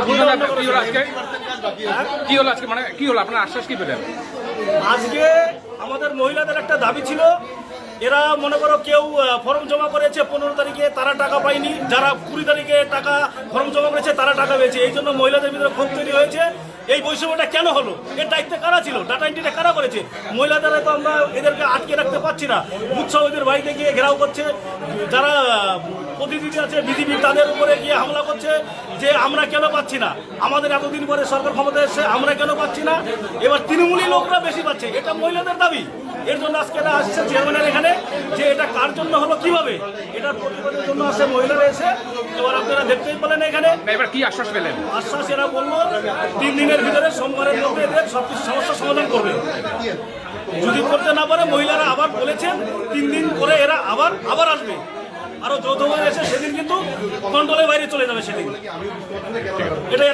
কি হলো আজকে, মানে কি হলো, আপনার আশ্বাস কি পেলেন? আজকে আমাদের মহিলাদের একটা দাবি ছিল, এরা মনে করো কেউ ফর্ম জমা করেছে 15 তারিখে, তারা টাকা পায়নি, যারা 20 তারিখে টাকা ফর্ম জমা করেছে তারা টাকা পেয়েছে। এই জন্য মহিলাদের ভিতরে ক্ষোভ তৈরি হয়েছে। এই বৈষম্যটা কেন হলো, এর দায়িত্বে কারা ছিল, ডাটা এন্ট্রিটা কারা করেছে? মহিলাদের তো আমরা এদেরকে আটকে রাখতে পারছি না, উৎসব এদের বাড়িতে গিয়ে ঘেরাও করছে, যারা প্রতিনিধি আছে বিজেপি তাদের উপরে গিয়ে হামলা করছে যে আমরা কেন পাচ্ছি না, আমাদের এতদিন পরে সরকার ক্ষমতা এসে আমরা কেন পাচ্ছি না। এবার তৃণমূলী লোকরা বেশি পাচ্ছে, এটা মহিলাদের দাবি। এর জন্য আজকে এটা আসছে চেয়ারম্যানের এখানে, যে এটা কার জন্য হলো, কিভাবে এটার প্রতিবাদের জন্য আসে মহিলারা এসে। এবার আপনারা দেখতেই পেলেন এখানে এবার কি আশ্বাস পেলেন? আশ্বাস এরা বললো 3 দিনের ভিতরে সোমবারের মধ্যে এদের সবকিছু সমস্যার সমাধান করবে। যদি করতে না পারে মহিলারা আবার বলেছেন 3 দিন পরে এরা আবার আসবে, আরো যৌথভাবে এসে সেদিন কিন্তু কন্ট্রোলের বাইরে চলে যাবে সেদিন। এটাই